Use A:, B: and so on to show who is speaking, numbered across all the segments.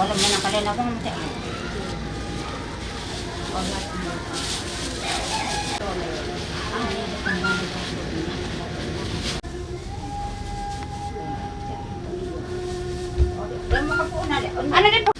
A: Alam mo na kalian ako ng mati. Ano din po?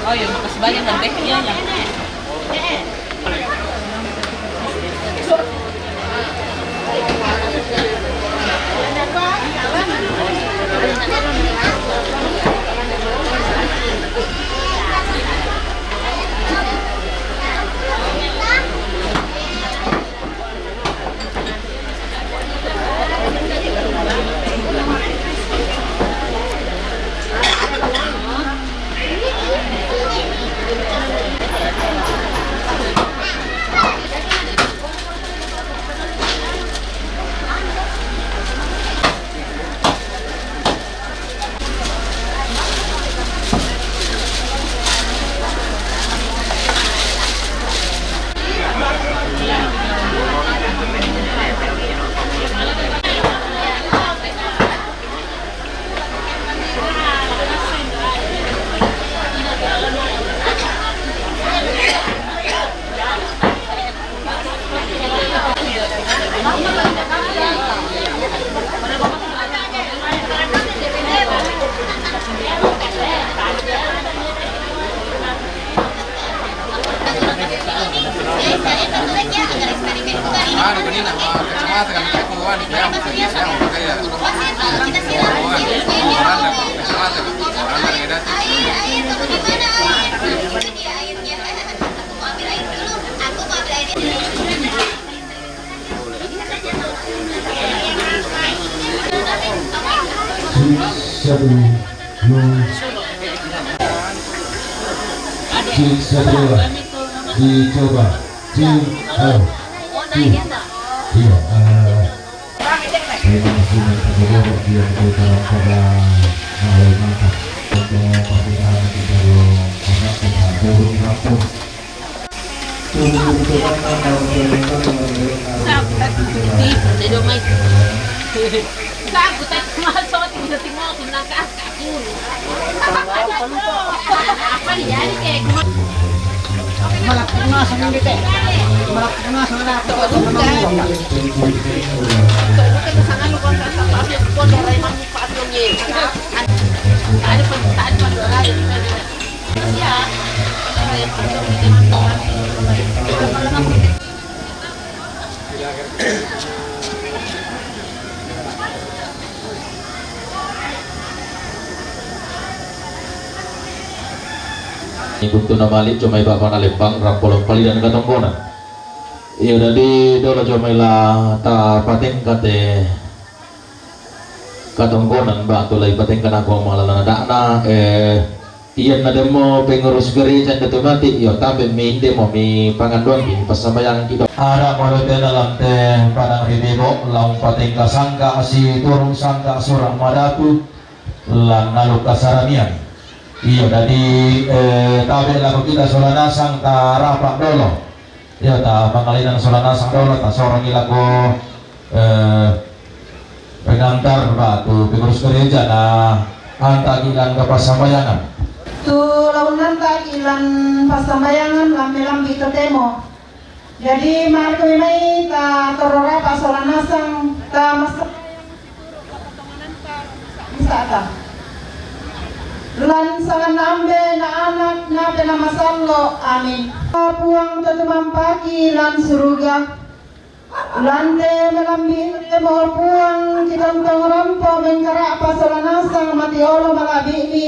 B: Oh iya, makasih banyak nanti. Iya, ya.
C: Dicoba memang sudah terjadi yang dalam pada mulai masak untuk pernikahan di dalam anak kita turun kampung
D: Ibu tuna malik cuma iba pana lempang rapolong pali dan katongkona. Iya udah di dola cuma la ta pating kate katongkonan ba tu lai pating kana ko malalana dana Iyan na demo pengurus gereja na tumati iyo tabi mi inde mo mi panganduan mi pasamayang kita ara mo na dalam te padang ridemo laung pating kasangka si turung sangka surang madatu lan nalu kasaranian iyo dari tabi lagu kita solanasang ta rapak dolo iyo ta pangalinan solanasang dolo ta sorong ilago pengantar batu pengurus gereja na antagilan kapasamayangan
E: tu launan tak ilan pasambayangan lambi-lambi ke demo. Jadi martu ini ta torora pasolanasang ta masak bisa ta. Lan sangan nambe na anak na pena masallo amin. Puang tetumam pagi lan suruga. Lante melambi demo puang kita rampo mengkara pasolanasang mati olo malabi ini.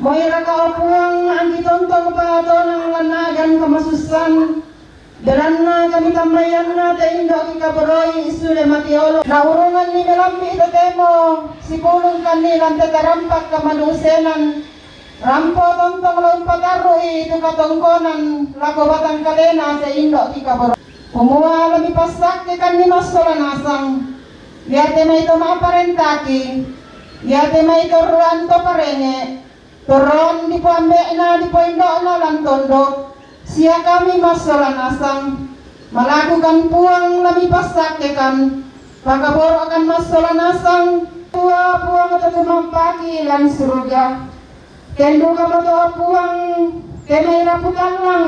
E: Moira ka puang ang gitontong pato ng lanagan kamasusan. Dalanna kami tambayan na taindo kikaburoy isule matiolo. Naurungan ni melambi ito temo. Sipulong kanilang tetarampak kamanusenan. Rampo tontong laun pataroy ito katongkonan. Lago batang kadena sa indo kikaburoy. Pumuha lami pasak ikan ni masolanasang. Yate may ito maaparentaki. Yate may ito ruan to parenge. Turon di po ambe na di po indo na lang tondo. Siya kami masolanasang. Malakukan puang lami pasak ikan. Pagaboro akan masolanasang. Tua puang at tumampaki lan suruga. Kendo ka mo to puang kemay raputan lang.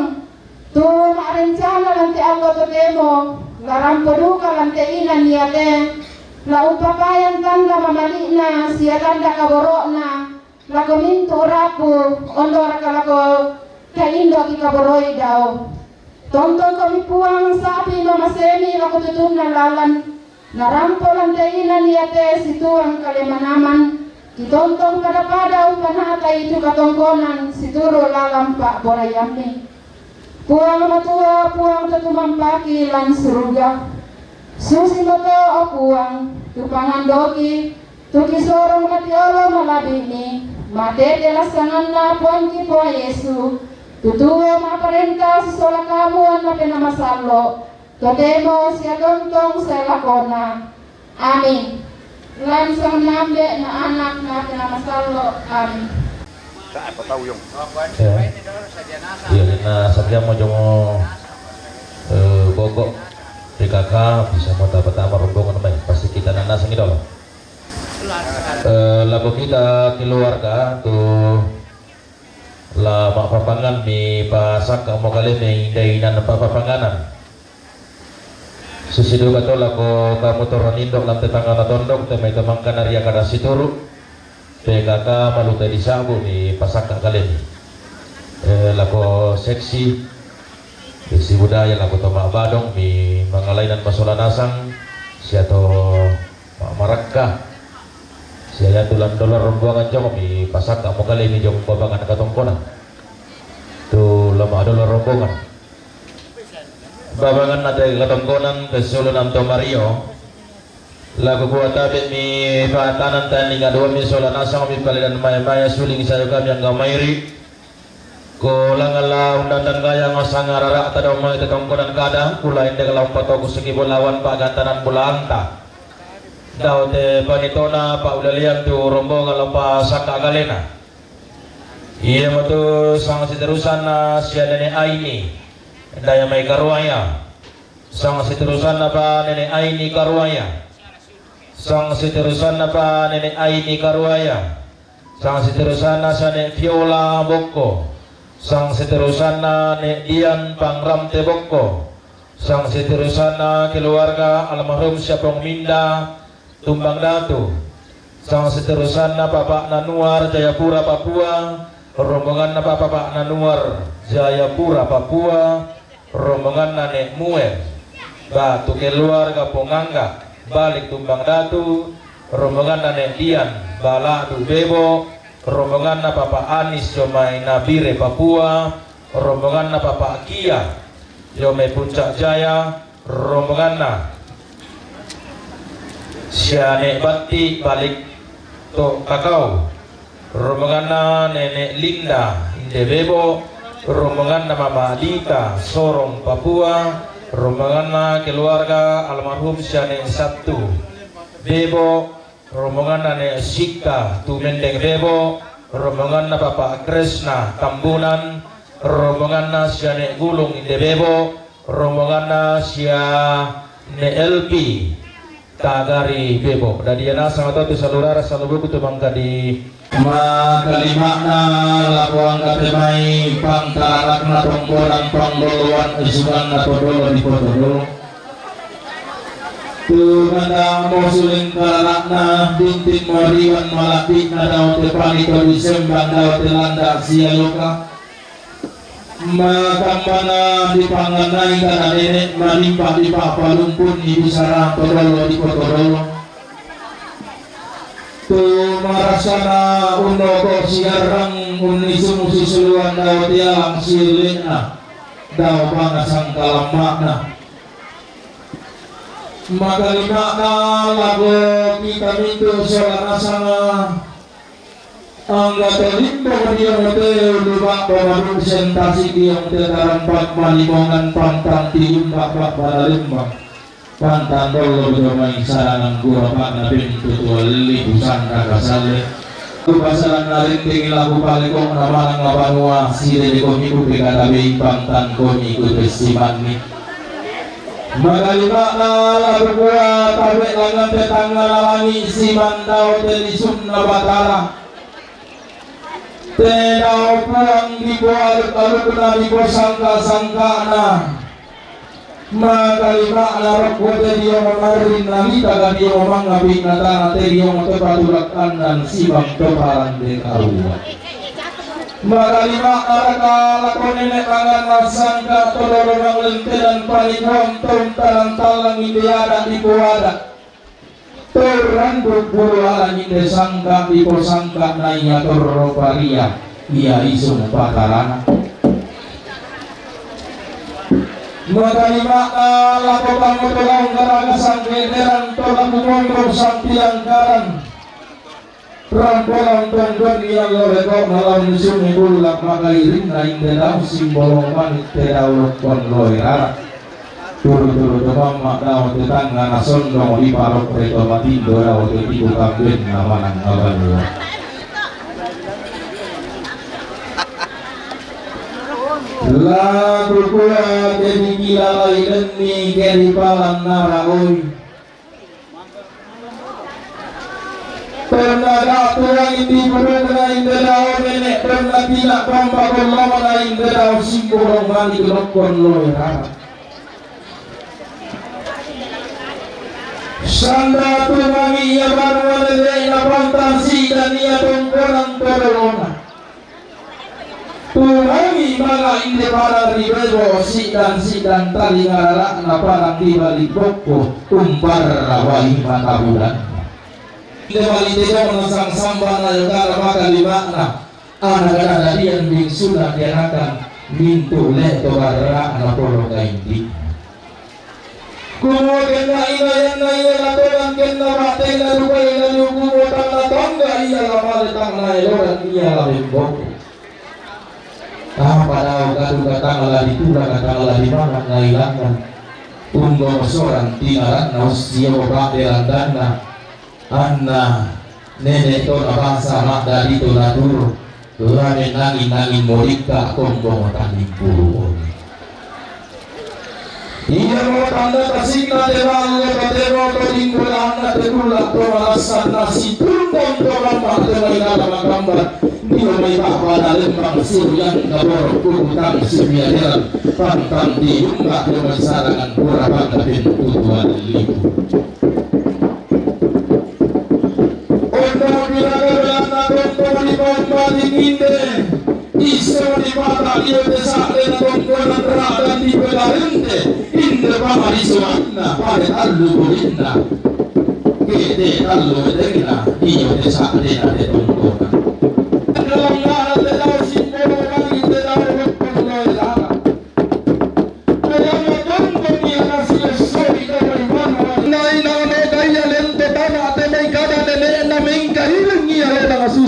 E: Tu maarencana lang ti ako to demo. Larampo ka lang ti ilan yate. Laupakayan tanda mamali na. Siya tanda kaboro na. Lago minto rapo, ondor ka lago kaindo kikaboroy daw. Tonton kami puang sabi mamasemi lago tutun na lalan. Narampo lang dainan niyate situang kalimanaman. Kitontong kadapadaw panatay ito katongkonan situro lalampa borayami. Puang matua puang tutumampaki lan suruga. Susi mo to o puang, tupangandoki, tukisorong matiolo malabini. Mate delasangan na puan ki po Yesu. Tutuwa maparenta sa sola kamuan na pinamasalo. Totemo siya tontong sa lakona. Amin. Lansang nambe na anak na pinamasalo. Amin.
D: Iya, na sabihan mo yung bogok PKK bisa mo dapat ama rombongan naman pasti kita nanasang ito lagu kita keluarga tuh la mapapangan mi pasak mo kali may dainan papapanganan susido ka to lago kamu toronindo lang tetangga na tondok te may tamangkan area kada situru PKK maluta di sabu mi pasak kali lago seksi budaya lago to badong mi mangalainan masolanasang siya to marakka siya tulan dolar rombongan jong mi pasak kamu kali ini jong babangan katongkonan tu lama dolar rombongan babangan nate katongkonan ke sulunan to Mario lagu buat tabit mi patanan tani ngadua mi solanasang mi palidan maya suling sayo kami yang gamairi ko langala undan gaya ngasangarara tadaw may katongkonan kada kulain de kalau patoku segi bolawan pagantanan bulanta daw te panitona pa ulalian tu rombongan lampa saka galena iya mo tu sang siterusan na siya nene Aini daya may karuaya sang siterusan na pa nene Aini karuaya sang siterusan na pa nene Aini karuaya sang siterusan na sa ne Viola Boko sang siterusan na ne Dian Pangramte Boko sang siterusan na keluarga almarhum Syapong Minda Tumbang Datu sang seterusan na Bapak Nanuar Jayapura Papua rombongan na Bapak Nanuar Jayapura Papua rombongan na Nek Mue Batu keluarga Pongangga balik Tumbang Datu rombongan na Nek Dian Baladu Bebo rombongan na Bapak Anis Jomai Nabire Papua rombongan na Bapak Kia Jomai Puncak Jaya rombongan na Siane Bati balik to Kakao rombongan na Nenek Linda Indebebo, rombongan na Mama Adita Sorong Papua, rombongan na keluarga almarhum Syane Sabtu Bebo, rombongan na Nek Sika Tumendeng Bebo, rombongan na Bapak Kresna Tambunan, rombongan na Syane Gulung Indebebo, rombongan na Sya NLP Tagari Bebo. Dadiana sangat tu salurara salubu tu bangka di
C: Makalima na lakuang katemay pangkarak na tongkolan panggoluan isugan na podolo di podolo. Tumanda mo suling karak na dintin moriwan malapit na daw te panito di sembang daw te landa siyaluka. Makambana di panganay ka na nenek malimpa di papalumpun ibu sarang podolo di podolo. Tu marasana uno ko siarang unisum sisuluan daw tiang silina daw pangasang kalamakna magalima na lago kita minto solana sana ang gatolimpo dia motel lupa baru presentasi dia motel darampak malimongan pantang tiumbak balalimba pantan dolo bermain sarang gua pak nabi tutual libusan kakasale kebasaran narinting lagu palikong namalang labanua sire de komiku bekatabe pantan komiku besimani magalima na lagu gua tabe langan tetangga lalangi siman dao telisum na batara tenau puang di buar alukna di sangka na makalima larok wate dia memarin nalita ka dia memangabing natana te dia matepatulakan dan sibang toparan de karua makalima araka lako nenek tangan nasangka tolorong lente dan palikuang talang ideada di kuada teranduk bulu ala nyinde sangka di posangka naiya torroparia ia isung pakarana makalima lapo kamu tolong garaga sangkederan tolong mengongkong sampiang karan rampolang tonggon yang loreko malam musim ibulak makairin na indedau simbolong manit tedau lokon loirara turu-turu demam makdau tetangga nasondong di parok reto matindo rau tetibu kambin namanang ngabanua lagu kuat jadi gila lain ni keri palang naraoi pernah dapat ini pernah indedau nenek pernah tidak pambakon lama indedau simbolong mani kelokon loirara sanda tumangi ya baru ada na fantasi dan ia tongkoran tolona tumangi mga inde para ribero sidan tali ngarala na parang di balik boko umpar rawahi matabulan inde balite ko ng sangsamba na yagara makalima na anak-anak diyan bing sulat yanakan minto leto barra na polo kaindi kumo kena inayan na ilalatoran kena batay na lupay na lukumutan na tangga iya lamalitang na iloran iya labimbok apa daw kadung katangala ditula katangala di mana ngailangan unggo soran tinaran na usia bapak delandana anna nenek to na bangsa mak dari to na dulu lane nangin morika konggo matangin puluh iya mo tanda kasina teralo katero to dinggulan na terula to malasan nasi tundong to ramah terlalu gambar dia may bapa lembang suryan kabor kurutang simiaderan pantang di rumah dengan sarangan pura pangkapin tutuan libu untuk bila-bila na tonton di bawah tinginde iso di mata dia desak dan tonton dan di belarente inde bama isuanna pada alu bulinna kete alu bedengna dia desak dan tonton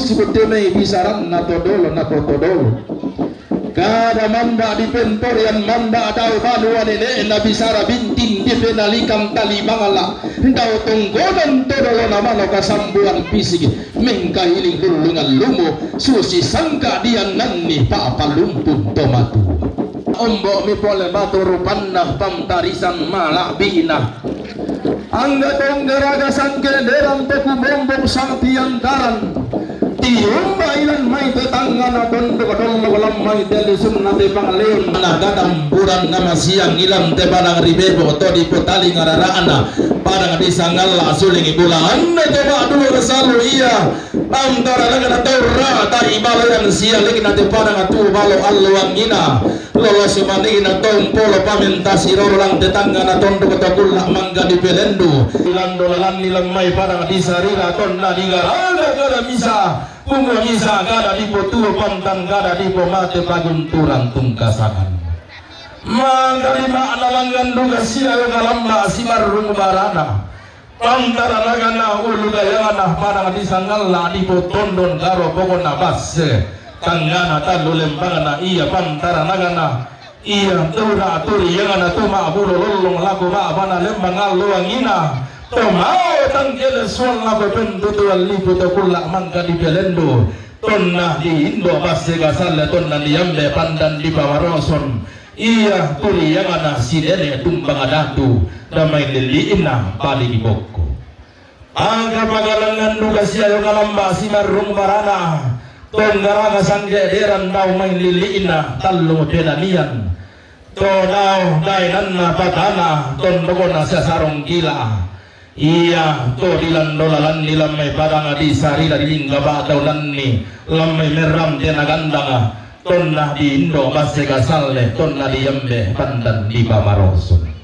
C: seperti may bisaran na todolo na todolo. Kada manda di pentor yang manda daw banuan ini na bisara bintin di penalikang talimangala daw tunggonan todolo naman o kasambuan pisig mengkahiling hulungan lumo susi sangka dian nanni papalumpun tomatu ombo mi pole maturupan na pamtarisan malabina angga tonggaraga sangkenderan pekumombong sang tiangkaran tiumba ilan may tetangga na tondo kadong walang may telesun na te pangaleon nagatam buran na masiyang ilang te parang ribebo to di potali ngararaan na parang di sangala suling ibulaan na te ba dulu resalo iya antara na taura tayo ibalayan siya lagi na te parang atu balo alluang ina lolo sumani na tompolo pamintas iroro lang tetangga na tondo katakula mangga di pelendo ilang dolalan nilang may parang di sarira ton na di garaga gara misa bunga misa gada di potuo pantang gada di pomate pagunturan tungkasakan mangga di makna langgan duga siya kalamba simarung barana pantara nagana ulu gayana parang di sangala di potondon garo pokona basse tanggana talu lembangana iya pantara nagana iya tura turi yang ana tuma bulo lolong laku ba bana lembang aluang ina tomao tangkele suan laku pentutu alipu tokula mangka di pelendo tonna di Indo basse gasalla tonna di Yambe pandan di Bawaroson iya turi yang ana sidene tumbang adatu damai liliina pali di boko angka pagalangan duga siya kalamba simarung barana tonggaraga sangge deran daw may liliina tallo denanian to daw dainan na patana tondogo na sa sarong gila iya to dilandolalan nilang may parang di sarila dilingga ba daw lanni lamay meram denagandanga tonna di Indo basse gasalle tonna di Yambe pandan di Bamaroson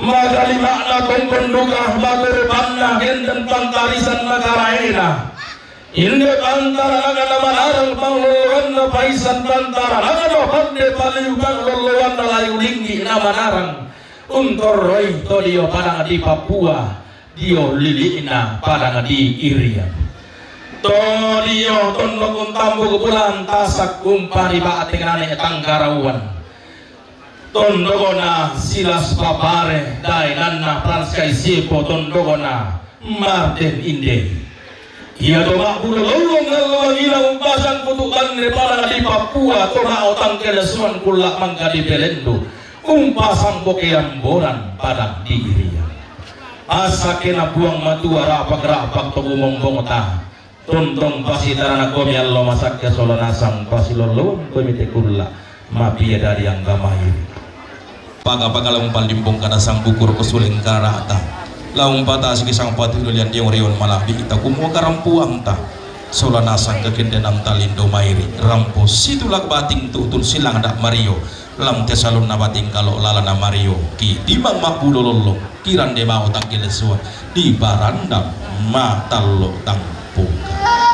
C: magalima na tongkonduga baturpanna gendan pantarisan magaraena hindi pantara nga naman arang pangluluan na paisan pantara nga no pande paliugang luluan na layulinggi naman arang untoroy to diyo parang di Papua diyo liliina parang di Irian to diyo tonlo kung tambo kupulan tasak kumpari ba ating nanay Tanggarawan tondogo na Silas Papare dahil na Franskay Sipo tondogo na Martin Inde iya doa bulo lolong ngalawang ilang umpasan putukan ni parang di Papua tonao tangkelasuan kulak mangga di Belendo umpasan ko kayamboran parang di Irian asa kinabuang matua rapak-rapak to gumombong ta tontong pasitara na komyal lo masak ke solonasang pasilolong komite kula mapia dari yang gamay pagalang palimbong kana sang bukur kusuling karata laung pata sige sang patulo lian diong riyon malabi ita kumuha karampuang ta solanasang kekendenam talindo mairi rampo situlak bating tutun silang dak Mario lam tesalon na bating kalau lala na Mario ki dimang mapulo lolo kiran de mau tang kilesua di barandam matalo tang puka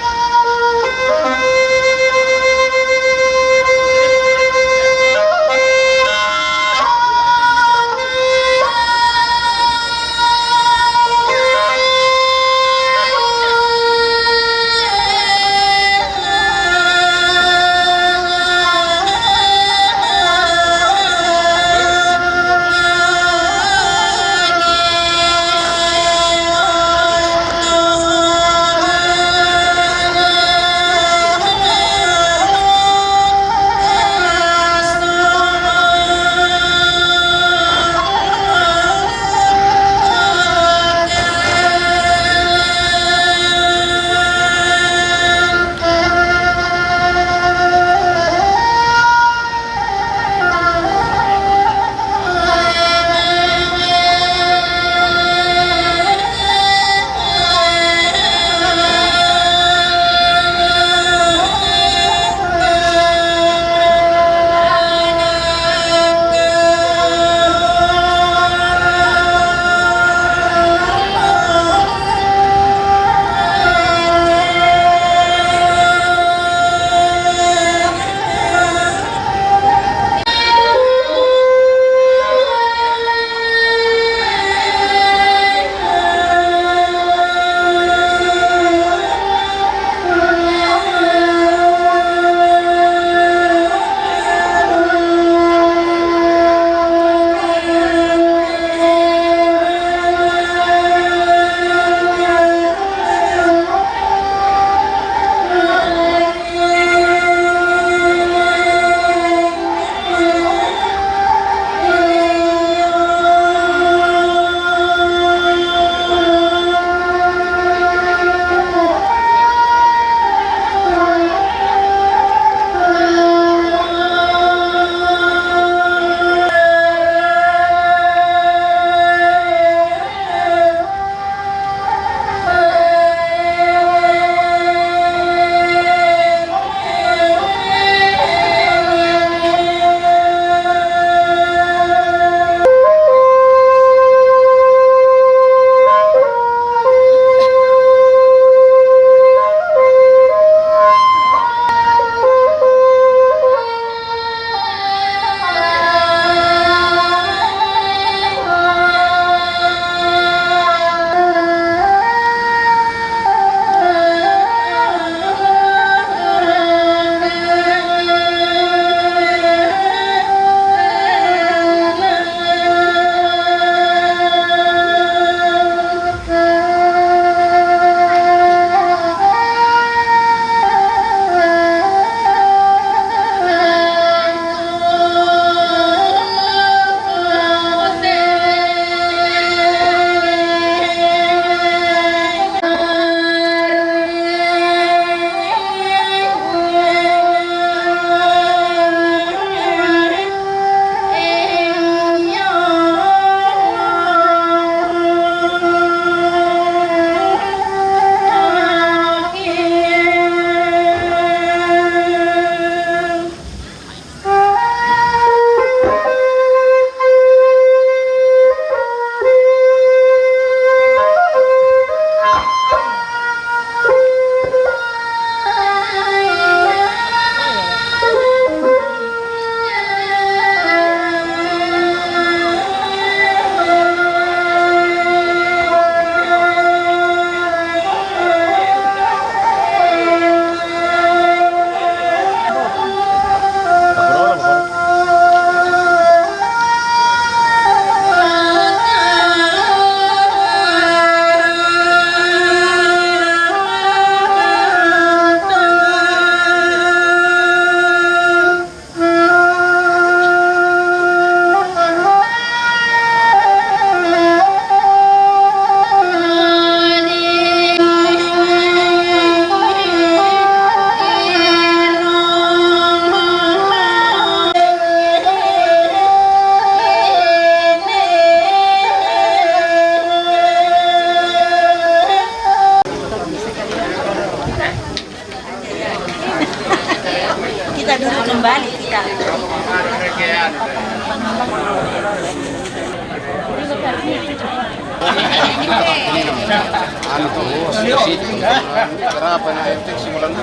F: Ano to, city. Harapan na yung simulan mo.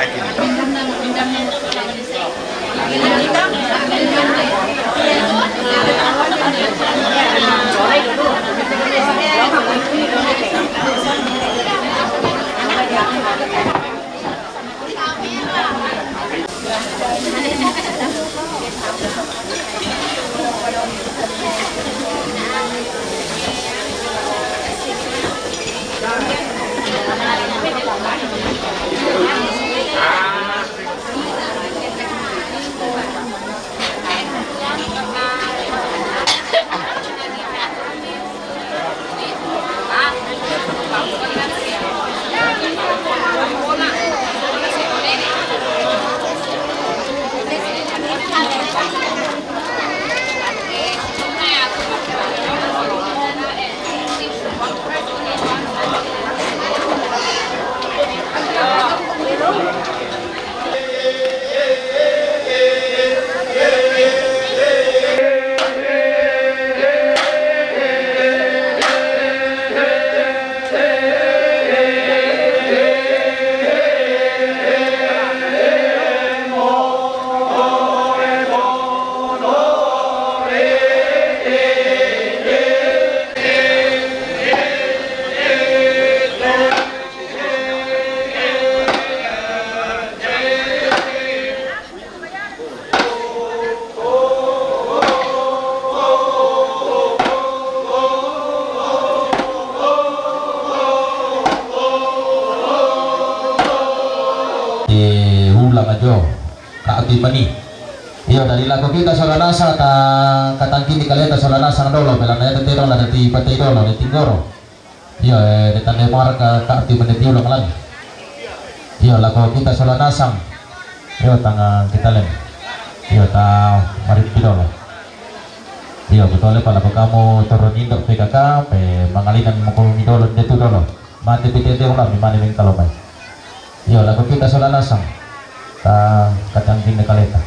F: yakin.
D: Ulang aja kaati mani iya dari lagu kita solanasa katangkin di kalian solanasa dolo belakangnya tetero lah dari patay dolo di tinggoro iya di tanda marka kaati mani ulang lagi iya lagu kita solanasang iya tangga kita len iya ta mari dolo iya betul pala kamu turun indok PKK pe mangalinan mukul dolo itu dolo mati PTT ulang mimani ming kalau mai iya lagu kita solanasang katangkin di kaleta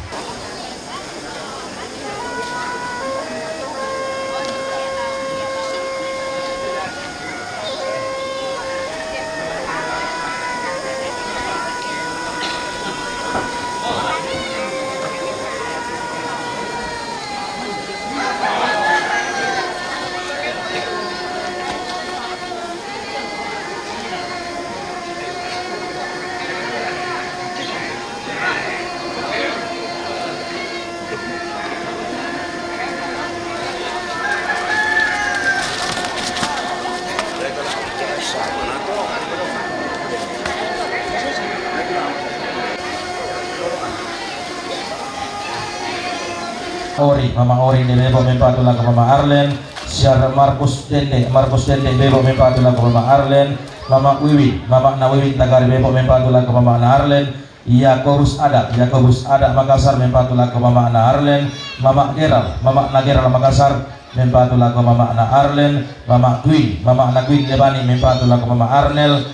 D: Mama Ori ni bebo mempatula ke Mama Arlen, Syar Markus Dende bebo mempatula ke Mama Arlen, Mama Wiwi Tagari bebo mempatula ke Mama Ana Arlen, Yakobus Ada Makassar mempatula ke Mama Ana Arlen, Mama Nageral Makassar mempatula ke Mama Ana Arlen, Mama Gwin Lebani mempatula ke Mama Arnel,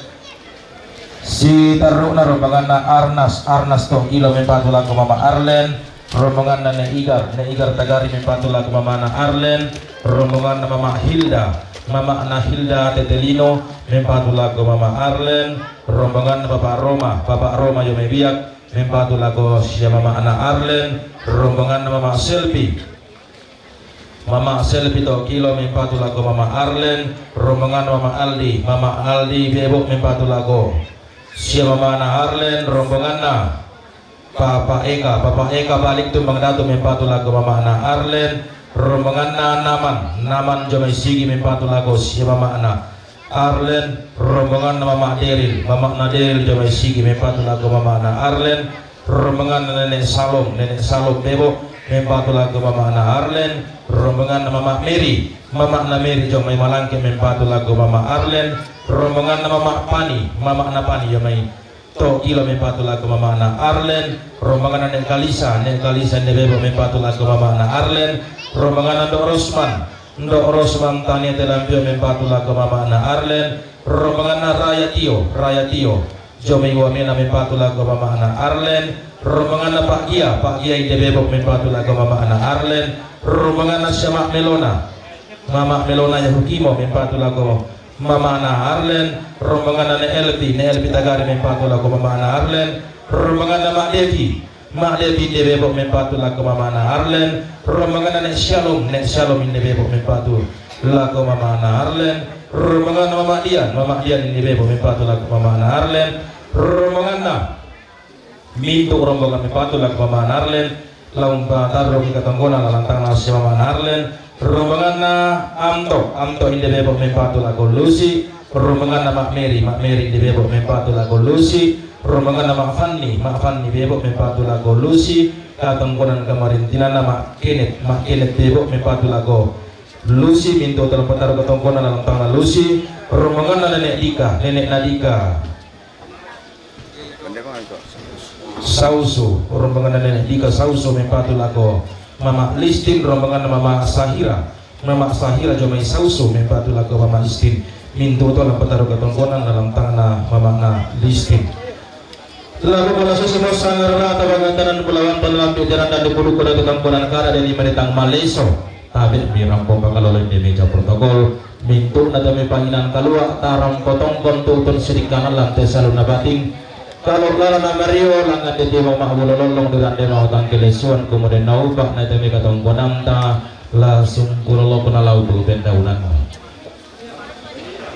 D: si Taruna rombongan Arnas to kilo mempatula ke Mama Arlen, rombongan na Igar Tagari mempatula ke Mama Ana Arlen, rombongan na Mama Hilda Tetelino mempatula ke Mama Arlen, rombongan na Bapak Roma Yomebiak mempatula ke si Mama Ana Arlen, rombongan na Mama Selfie to kilo mempatula ke Mama Arlen, rombongan na Mama Aldi bebo mempatula ke si Mama Ana Arlen, rombongan na Bapak Eka balik tumbang datu mempatula ke Mama Ana Arlen, rombongan na Naman Jomai Sigi mempatula ke si Mama Ana Arlen, rombongan na Mama Naderil Jomai Sigi mempatula ke Mama Ana Arlen, rombongan na Nenek Salom bebo mempatula ke Mama Ana Arlen, rombongan na Mama Mary Jomai Malangke mempatula ke Mama Arlen, rombongan na Mama Pani Jomai to kilo mempatula ke Mama Ana Arlen, rombongan Nek Kalisa bebo mempatula ke Mama Ana Arlen, rombongan Ndok Rosman Tania Telampio mempatula ke Mama Ana Arlen, rombongan Raya Tio Jomai Wamena mempatula ke Mama Ana Arlen, rombongan Pak Gia ide bebo mempatula ke Mama Ana Arlen, rombongan Mama Melona Yahukimo mempatula ke Mama na Arlen, rombongan na Elpi tagari mempatu lagu Mama na Arlen, rombongan na Mak Devi de bebok mempatu lagu Mama na Arlen, rombongan na Shalom ini bebok mempatu lagu Mama na Arlen, rombongan na Mama Dian ini bebok mempatu lagu Mama na Arlen, rombongan na Mintu rombongan mempatu lagu Mama na Arlen, lomba taruh kita tonggona lantang nasi Mama na Arlen, rombongan na Amto ini bebok mempatu lagu Lucy, rombongan na Mak Mary ini bebok mempatu lagu Lucy, rombongan na Mak Fanny bebok mempatu lagu Lucy, katongkonan kemarin tinana Mak Kenneth bebok mempatu lagu Lucy, minto terpetar ketongkonan lantang na Lucy, rombongan na Nenek Nadika Sausu, rombongan na Nenek Dika Sausu mempatu lagu Mama Listin, rombongan Mama Sahira Jomai Sausu mempatu lagu Mama Listin, mintu to lang pataro katongkonan dalam tangan Mama na Listin. Lalu pada semua sangar rata bagantanan Pulauan Pelampi jalan dan dipuluh kuda ketongkonan kara dari meritang Maleso. Tabi mirangko pakaloloy di meja protokol, mintu na dami panginan kalua tarang potongkon tutun sedikanan lantai saluna bating. Kalau na Mario langan di mau mahulolong dengan dema utang kelesuan kemudian naubah na demi katongkonan ta langsung kulolo penalau tu pendaunan.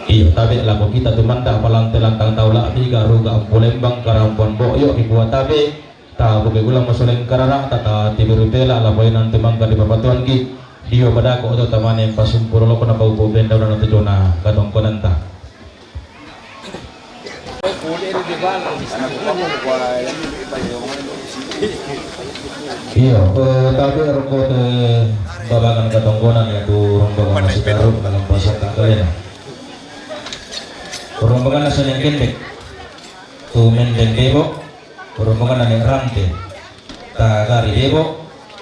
D: Iya, tabi lagu kita tumanda palang telantang taula tiga ruga ampulembang karampuan boyo ibuat tabi tahu begulang masuleng kararang tata tibirutela lapoinan temangka di babatuan ki dio badako atau tamane pasumpurolo pun apa upo pendaunan atau jona katongkonan ta. Iya, tapi rokok babangan katongkonan yaitu rombongan masih taruh dalam pasar kalian. Rombongan nasi yang kendek, tu mendeng bebok, rombongan nasi rante, tagari bebok,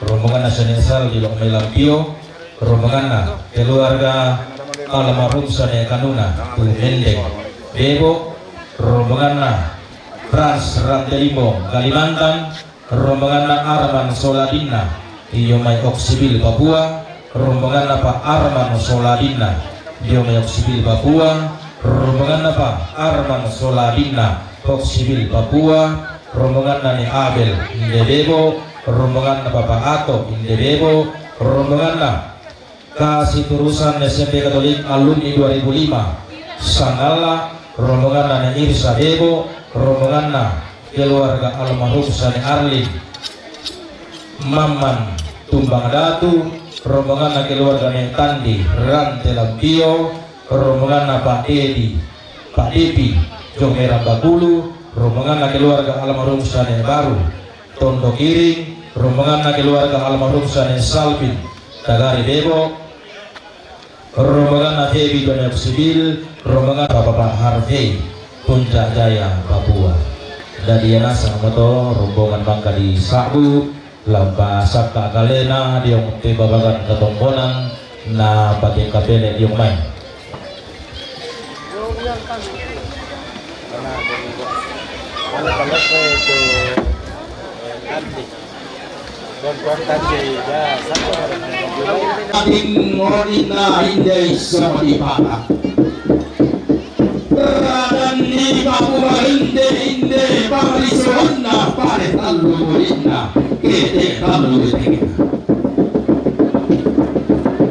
D: rombongan nasi yang sal di lok melampio, rombongan na keluarga almarhum sane kanuna, tu mendeng bebok, rombongan na Trans Rante Limbong Kalimantan, rombongan na Arman Soladina, Iyomay Oksibil Papua, rombongan na Pak Arman Soladina, Iyomay Oksibil Papua, rombongan na Pak Arman Soladina, Oksibil Papua, rombongan na ni Abel Indebebo, rombongan na Bapak Ato Indebebo, rombongan na Kasih Turusan SMP Katolik Alumni 2005 Sangala, rombongan na ni Irsa Debo, rombongan na keluarga almarhum Sani Arlin Maman Tumbang Datu, rombongan na keluarga ni Tandi Rante Lampio, rombongan na Pak Depi Jomera Bakulu, rombongan na keluarga almarhum Sani Baru Tondo Kiring, rombongan na keluarga almarhum Sani Salvin Tagari Debo, rombongan na Hebi Banyak Sibil, rombongan Bapak Harvey Puncak Jaya Papua. Dari nasa moto rombongan bangka di Sabu lampa saka kalena diong te babagan katongkonan na pati kapele diong main.
C: Ating ngorin na hindi sa malipata. Radan ni Papua hindi parisoan na pare talurin na kete talurin.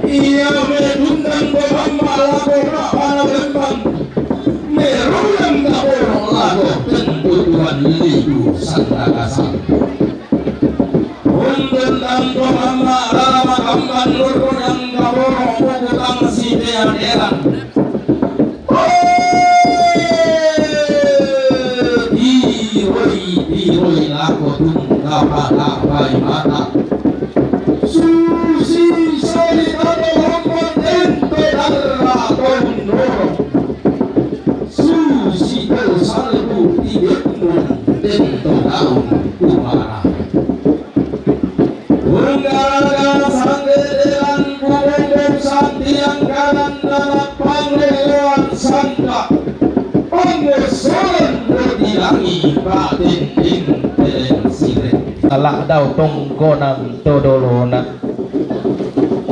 C: Iya medundang bawang malago na panagambang meron lang na orong lago tentuan lidu sandakasan. Undang ang bawang malalamakambang lurun ang kaborong pukutang si Beaneran. Iroi lako tungga pai mata susi soli tado rompon ente darra tondoro susi tel salbu tigetmun dento daun kumara unggaraga sangge delan kumendem santiang kanan dalam pangleluan sangka pengesolan berdilangi batin alak daw tongkonan todolona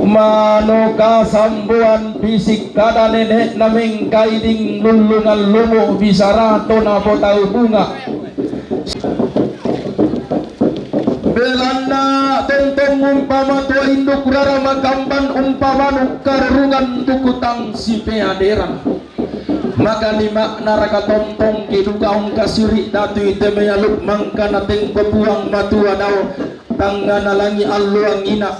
C: mano kasambuan fisik kada nenek naming kaiding lulungan lumu bisarato na potau bunga belanda tentong umpama tua induk rara makamban umpama nukarungan tukutang si peaderan maka lima naraka tontong kiduka kasiri datu ite mayaluk mangka nating pepuang matua daw tangga nalangi aluang ina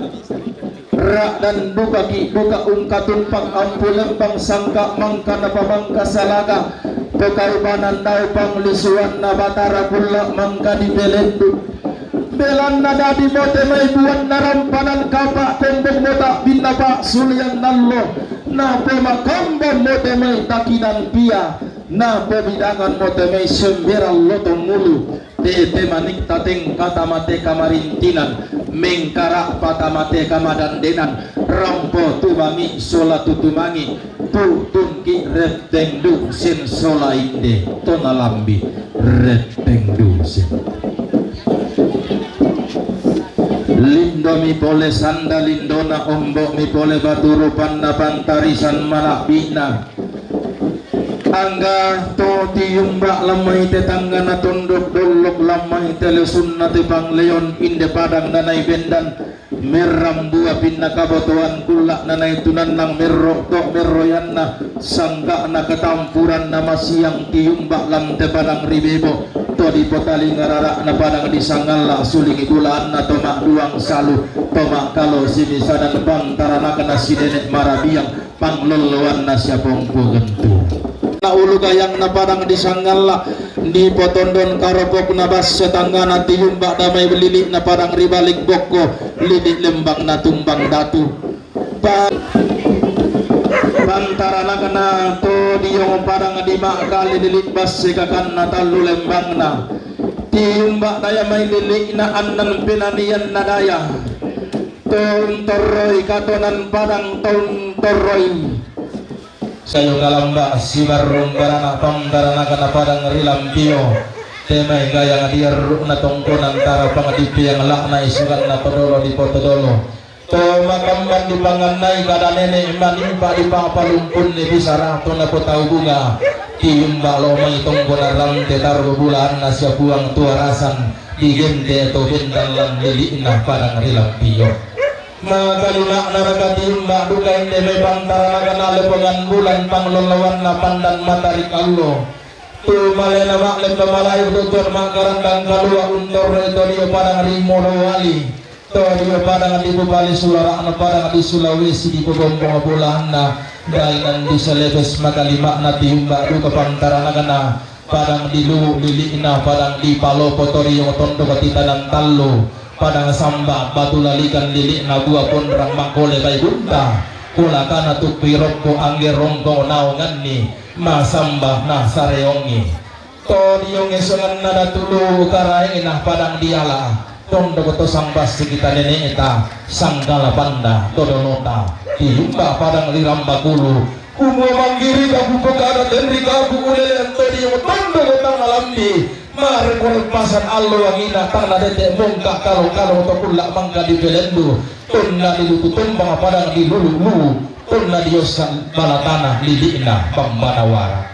C: ra dan duka ki duka tumpak ampulembang sangka mangka napamangka salaga pekaibanan daw panglisuan na batara pula mangka di belendu belan nada di bote may buwan narampanan kapa tembok mota binapa sulian nallo na pemakambon mote may takinan pia na pebidangan mote may semberal lotong mulu te manik tating kata mate kamarintinan mengkara pata mate kamadandenan rampo tumangi sola tutumangi tu tunki retengdu sin sola inde tonalambi retengdu sin lindo mi pole sanda lindona ombok mi pole baturu panna pantarisan malakbina angga to tiumbak lamai tetangga na tunduk dolok lamai telesun na tepang leon inde padang nanay bendan meram buah pinna kabotoan kulak nanay tunan nang merok tok meroyan na sangka na ketampuran na masiang tiumbak lam te padang ribebo to di potali ngararak na padang disangala suling igulaan na tomak duang salu tomak kalau simisa dan bantara kena si nenek marabiang pangloloan na siapong pugentu na ulu gayang na padang disangala di potondon karobok na bas setangga na tiumbak damai belilik na padang ribalik boko lidik lembang na tumbang datu bantara na kena to diyong padang di mak kali lilik bas sekakan na talu lembang na tiumbak daya may lilik na anan pinanian na daya ton toroy katonan padang ton toroy sayo galamba si barung barana pangdarana kana padang rilampio temay gaya ngadiar na tongkonan tara pangadipi yang lakna isukan na padolo di potodolo to makamban di panganay kada nene manimpa di papalumpun ni bisara to na potau bunga tiumba lo may tongkonan rante taro bulan na siya buang tuarasan di gente to bentang lang lili na padang rilampio magalina naragatim mbak duka inde may pantara naganale pengan bulan panglolawan na pandan matarik allo tu malena maklem pamalayo doktor makarandang kalua untor ito diyo padang rimo wali to diyo padang di bubali sulara na padang di Sulawesi di bobombong bulan na dainan di Salebes magalima na tiumba duka pantara nagana padang di lu lili na padang di Palopo toriyo tondo katitanan tallo padang samba batu lalikan lilik na buah pun rang makole bay bunda kula kana tuk pirok ko angger rongko naongan ni masamba na sareongi to diyong esungan na datulu karai na padang diala tondo ko to sambas kita nene eta sanggala panda todonota tihumba padang liramba kulu kumo manggiri kabu pekada tenri kabu ulele to diyong tondo ko tang alambi mari pasan allo yang ina tanah dete mongka kalau to kulak mangka di belendu tunna di lututung bang padang di lulu tunna di yosan balatana lidina pambanawara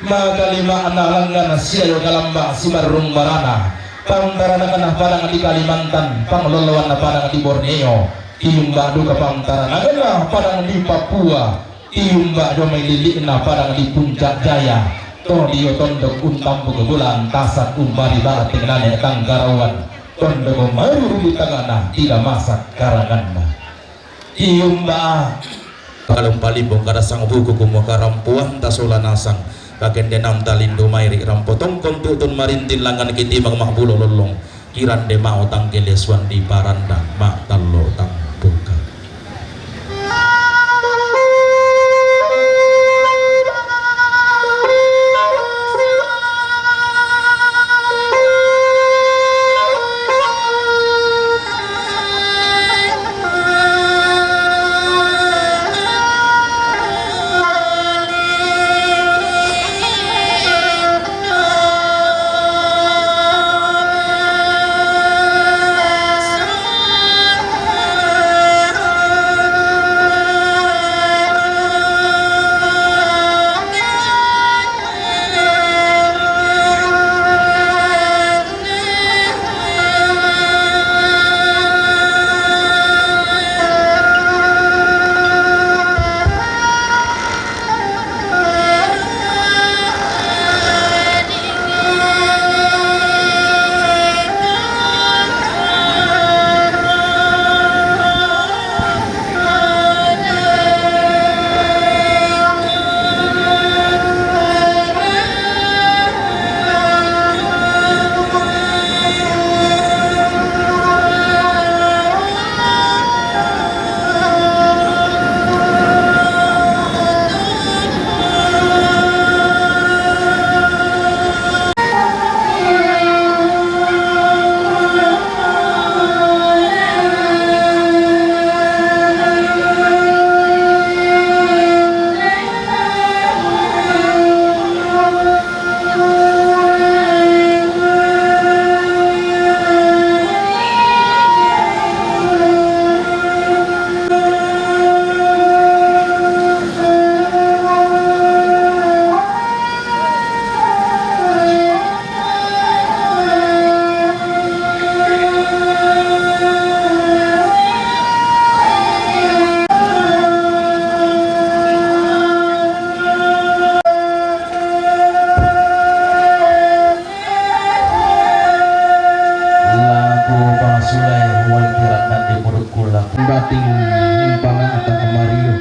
C: maka lima anak langgan siayo galamba simarung barana pangtarana kana padang di Kalimantan panglolowan na padang di Borneo tiumba duka pangtarana kana padang di Papua tiumba do may lidina padang di Puncak Jaya to diyo tondok untam bulan tasat umbari barat tingnane tanggarawan tondok maru di tangana tidak masak karangan iumba kalau palibong kada sang buku kumo karampuan tasola nasang kagen denam talindo mairi rampotong kontutun marintin langan kiti magmakbulo lolong kiran de mau tanggeleswan di paranda mak tallo tang buka
D: bating impala atang Mario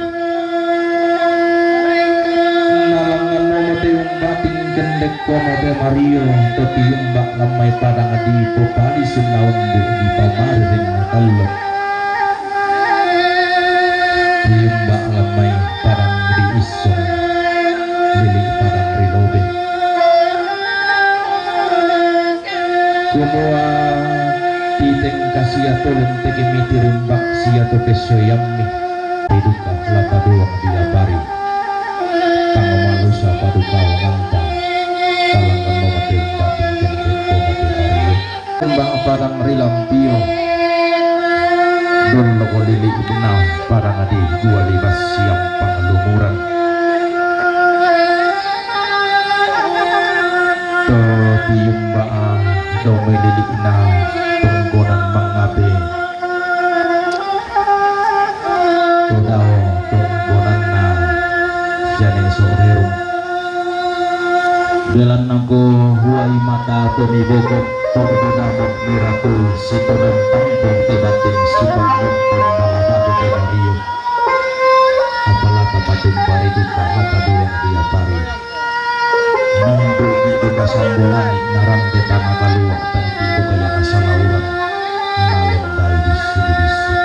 D: nalangan nomote yung bating kendek komote Mario tapi yung bak lamay padang adi popali sunaon bu di pamaring natalo yung bak lamay padang di isong lili padang rilobe kumuha titeng kasiyato lenteke mitirimbak siyato kesyo yammi peduka lapaduang diabari tangamalusa paduka wanganta talangan nomateng bating kenteng komate Mario kembang parang rilampio don loko lili ibnau parang adi gua libas siang pangalumuran to tiyum baa domay lili ina tunggonan mangabe daw tunggonan na jane sorero belan nangko huai mata pemibogo tunggonan miratul sitodan tampong tebating sipangong pembalada de Mario apalah kapating pariduka mata duang dia pari nunggu itu kasambulani narang deta makaluak dan itu kaya asal orang ngalem dari bisi-bisi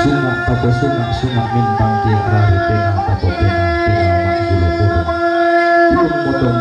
D: sunga tapo sunga mintang ki rari pena tapo pena mak bulu kodong yung motong